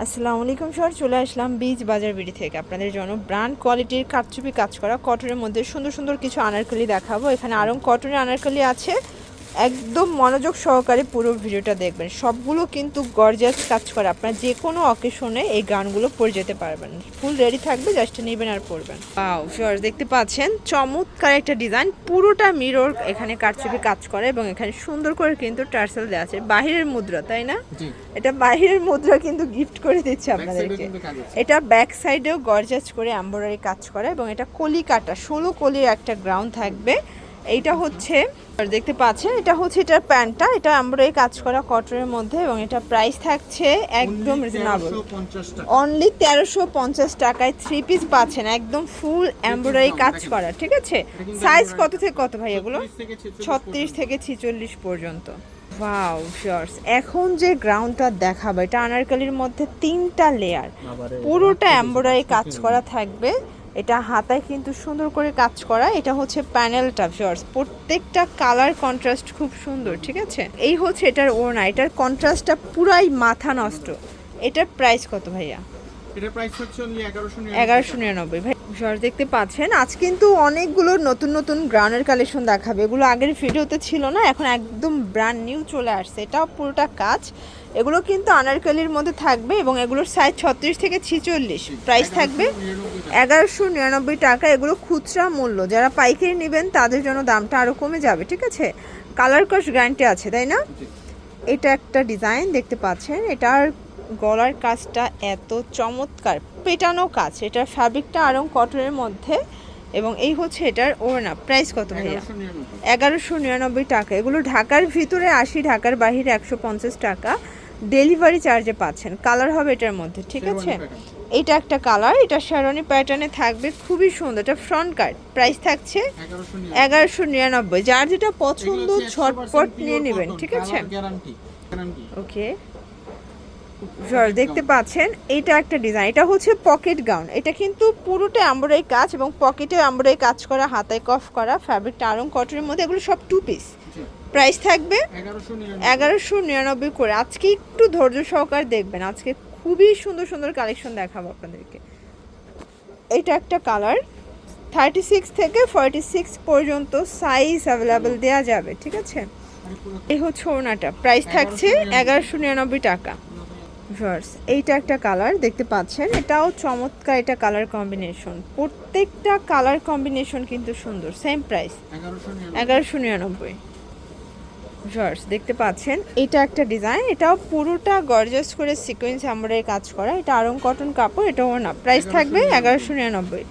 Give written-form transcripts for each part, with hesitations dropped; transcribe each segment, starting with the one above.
আসসালামু আলাইকুম স্যার, চলে আসলাম বীজ বাজার বিডি থেকে আপনাদের জন্য ব্র্যান্ড কোয়ালিটির কারচুপি কাজ করা কটনের মধ্যে সুন্দর সুন্দর কিছু আনারকলি দেখাবো। এখানে আরং কটনের আনারকলি আছে, একদম মনোযোগ সহকারে পুরো ভিডিওটা দেখবেন। সবগুলো কিন্তু গর্জিয়াস কাজ করা, আপনার যে কোনো অকেশনে এই গাউনগুলো পরে যেতে পারবেন। ফুল রেডি থাকবে, জাস্ট নেবেন আর পরবেন। ওয়াও ভিউয়ার্স, দেখতে পাচ্ছেন চমৎকার একটা ডিজাইন, পুরোটা মিরর এখানে কারচুপি কাজ করে এবং এখানে সুন্দর করে কিন্তু টার্সেল দেওয়া আছে। বাহিরের মুদ্রা, তাই না? এটা বাহিরের মুদ্রা কিন্তু গিফট করে দিচ্ছে আপনাদেরকে। এটা ব্যাক সাইডেও গর্জিয়াস করে এমব্রয়ডারি কাজ করে এবং এটা কলি কাটা 16 কলির একটা গ্রাউন্ড থাকবে। এইটা হচ্ছে দেখতে পাচ্ছেন, এটা হচ্ছে এটার প্যান্টটা, এটা এমব্রয়ডারি কাজ করা কটনের মধ্যে এবং এটা প্রাইস থাকছে একদম রিজনেবল, অনলি 1350 টাকায় 3 পিস পাচ্ছেন, একদম ফুল এমব্রয়ডারি কাজ করা। ঠিক আছে, সাইজ কত থেকে কত ভাই এগুলো? 36 থেকে 46 পর্যন্ত। ওয়াও ভিউয়ার্স, এখন যে গ্রাউন্ডটা দেখাবো এটা আনারকলির মধ্যে 3টা লেয়ার, পুরোটা এমব্রয়ডারি কাজ করা থাকবে। এটা হাতায় কিন্তু সুন্দর করে কাজ করা। এটা হচ্ছে প্যানেলটা ভিউয়ার্স, প্রত্যেকটা কালার কন্ট্রাস্ট খুব সুন্দর। ঠিক আছে, এই হচ্ছে এটার ওড়না, এটার কন্ট্রাস্টটা পুরাই মাথা নষ্ট। এটার প্রাইস কত ভাইয়া? এটার প্রাইস হচ্ছে অনলি 1199 ভাই। ভিউয়ার্স দেখতে পাচ্ছেন, আজ কিন্তু অনেকগুলো নতুন নতুন গ্রাউন্ডের কালেকশন দেখাবে। এগুলো আগের ভিডিওতে ছিল না, এখন একদম ব্র্যান্ড নিউ চলে আসছে। এটাও পুরোটা কাজ, এগুলো কিন্তু আনারকলির মধ্যে থাকবে এবং এগুলোর সাইজ 36 থেকে 46। প্রাইস থাকবে 1199 টাকা। এগুলো খুচরা মূল্য, যারা পাইকারি নেবেন তাদের জন্য দামটা আরও কমে যাবে। ঠিক আছে, কালার কস গ্যারান্টি আছে, তাই না? এটা একটা ডিজাইন দেখতে পাচ্ছেন, এটার গলার কাজটা এত চমৎকার, পেটানো কাজ। এটার ফ্যাব্রিকটা আরং কটনের মধ্যে এবং এই হচ্ছে এটার ওড়না। প্রাইস কত ভাইয়া? 1199 টাকা। এগুলো ঢাকার ভিতরে 80, ঢাকার বাইরে 150 টাকা ডেলিভারি চার্জে পাচ্ছেন। কালার হবে এটার মধ্যে। ঠিক আছে, এটা একটা কালার, এটা শেরওয়ানি প্যাটার্নে থাকবে, খুবই সুন্দর। এটা ফ্রন্ট কাট, প্রাইস থাকছে 1199। যার যেটা পছন্দ ঝটপট নিয়ে নেবেন। ঠিক আছে, ওকে। দেখতে পাচ্ছেন, এটা একটা ডিজাইন, এটা হচ্ছে পকেট গাউন। এটা কিন্তু পুরোটা এমব্রয়ডারি কাজ এবং পকেটে এমব্রয়ডারি কাজ করা, হাতায় কফ করা, ফ্যাব্রিকটা আরং কটনের মধ্যে। এগুলো সব 2 পিস। প্রাইস থাকবে 1199 করে। আজকে একটু ধৈর্য সহকারে দেখবেন, আজকে খুবই সুন্দর সুন্দর কালেকশন দেখাবো আপনাদেরকে। এটা একটা কালার, 36 থেকে 46 পর্যন্ত সাইজ অ্যাভেলেবেল দেওয়া যাবে। ঠিক আছে, এই হচ্ছে ওড়নাটা, প্রাইস থাকছে 1199 টাকা। ভিউয়ার্স, এইটা একটা কালার দেখতে পাচ্ছেন, এটাও চমৎকার। এটা কালার কম্বিনেশন, প্রত্যেকটা কালার কম্বিনেশন কিন্তু সুন্দর। Same price 1199। ভিউয়ার্স দেখতে পাচ্ছেন, এটা একটা ডিজাইন, এটাও পুরোটা গর্জাস করে সিকোয়েন্স এমব্রয়ডারি কাজ করা। এটা আরং কটন কাপড়, এটাও না। প্রাইস থাকবে 1199।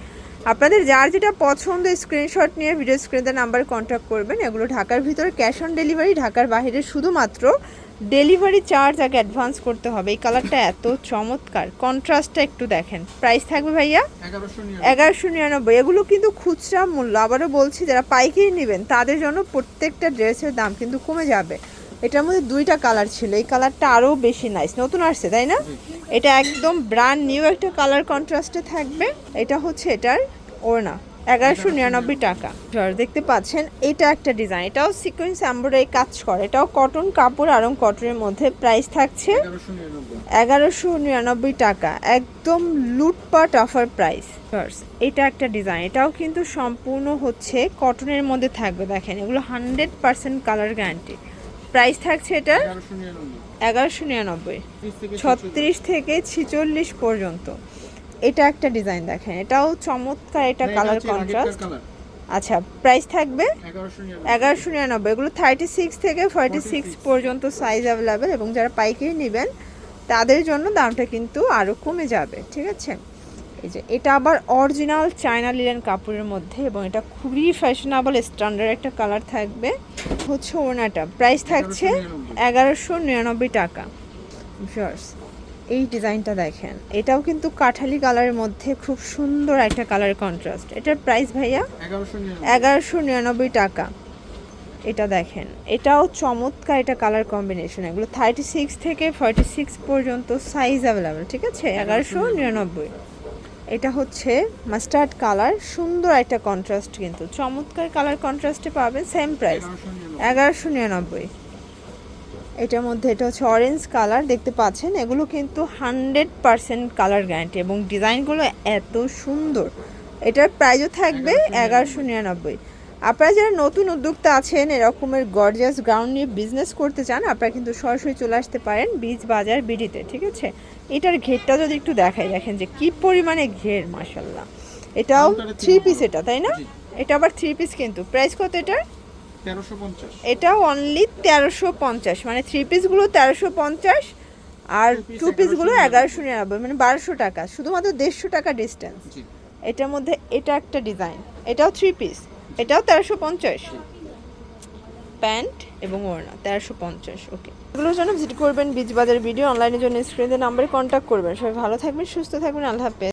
আপনাদের যার যেটা পছন্দ স্ক্রিনশট নিয়ে ভিডিও স্ক্রিনের নাম্বারে কন্ট্যাক্ট করবেন। এগুলো ঢাকার ভিতরে ক্যাশ অন ডেলিভারি, ঢাকার বাইরে শুধুমাত্র ডেলিভারি চার্জ আগে অ্যাডভান্স করতে হবে। এই কালারটা এত চমৎকার, কন্ট্রাস্টটা একটু দেখেন। প্রাইস থাকবে ভাইয়া 1199। এগুলো কিন্তু খুচরা মূল্য, আবারও বলছি, যারা পাইকারি নেবেন তাদের জন্য প্রত্যেকটা ড্রেসের দাম কিন্তু কমে যাবে। এটার মধ্যে 2টা কালার ছিল, এই কালারটা আরও বেশি নাইস, নতুন আসছে, তাই না? এটা একদম ব্র্যান্ড নিউ একটা কালার কন্ট্রাস্টে থাকবে। এটা হচ্ছে এটার ওড়না, 1199 টাকা। দেখতে পাচ্ছেন, এটা একটা ডিজাইন, এটাও সিকোয়েন্স এমব্রয়ডারি কাজ করে, এটাও কটন কাপড় আরং কটনের মধ্যে। প্রাইস থাকছে 1199 টাকা, একদম লুটপাট অফার প্রাইস। এটা একটা ডিজাইন, এটাও কিন্তু সম্পূর্ণ হচ্ছে কটনের মধ্যে থাকবে। দেখেন, এগুলো 100% কালার গ্যারান্টি। প্রাইস থাকছে এটা 1199, 36 থেকে 46 পর্যন্ত। এটা একটা ডিজাইন দেখেন, এটাও চমৎকার, এটা কালার কন্ট্রাস্ট। আচ্ছা, প্রাইস থাকবে 1199। এগুলো 36 থেকে 46 পর্যন্ত সাইজ অ্যাভেলেবেল এবং যারা পাইকারি নেবেন তাদের জন্য দামটা কিন্তু আরও কমে যাবে। ঠিক আছে, এই যে এটা আবার অরিজিনাল চায়না লিনেন কাপড়ের মধ্যে এবং এটা খুবই ফ্যাশনেবল স্ট্যান্ডার্ড একটা কালার থাকবে। হচ্ছে ওড়নাটা, প্রাইস থাকছে 1199 টাকা। ভিউয়ার্স, এই ডিজাইনটা দেখেন, এটাও কিন্তু কাঠালি কালারের মধ্যে খুব সুন্দর একটা কালার কন্ট্রাস্ট। এটার প্রাইস ভাইয়া 1199 টাকা। এটা দেখেন, এটাও চমৎকার, এটা কালার কম্বিনেশন। এগুলো 36 থেকে 46 পর্যন্ত সাইজ অ্যাভেলেবেল। ঠিক আছে, 1199। এটা হচ্ছে মাস্টার্ড কালার, সুন্দর একটা কন্ট্রাস্ট, কিন্তু চমৎকার কালার কন্ট্রাস্টে পাবেন। Same price 1199। এটার মধ্যে এটা হচ্ছে অরেঞ্জ কালার দেখতে পাচ্ছেন, এগুলো কিন্তু 100% কালার গ্যারান্টি এবং ডিজাইনগুলো এত সুন্দর। এটার প্রাইসও থাকবে 1199। আপনারা যারা নতুন উদ্যোক্তা আছেন, এরকমের গর্জিয়াস গাউন নিয়ে বিজনেস করতে চান, আপনারা কিন্তু সরাসরি চলে আসতে পারেন বীজ বাজার বিডিতে, ঠিক আছে। এটার ঘেরটা যদি একটু দেখাই, দেখেন যে কি পরিমাণে ঘের, মাশাল্লাহ। এটাও 3 পিস, এটা তাই না? এটা আবার 3 পিস কিন্তু। প্রাইস কত এটার? 1350। এটা অনলি 1350, মানে 3 পিসগুলো 1350 আর 2 পিসগুলো 1199, মানে 1200 টাকা, শুধুমাত্র 150 টাকা ডিস্টেন্স। এটার মধ্যে এটা একটা ডিজাইন, এটাও 3 পিস, এটাও 1350। প্যান্ট এবং ওড়না 1350। ওকে, এগুলোর জন্য ভিজিট করবেন বীজ বাজার ভিডিও, অনলাইনের জন্য স্ক্রিনের নাম্বারে কন্ট্যাক্ট করবেন। সবাই ভালো থাকবেন, সুস্থ থাকবেন, আল্লাহ হাফেজ।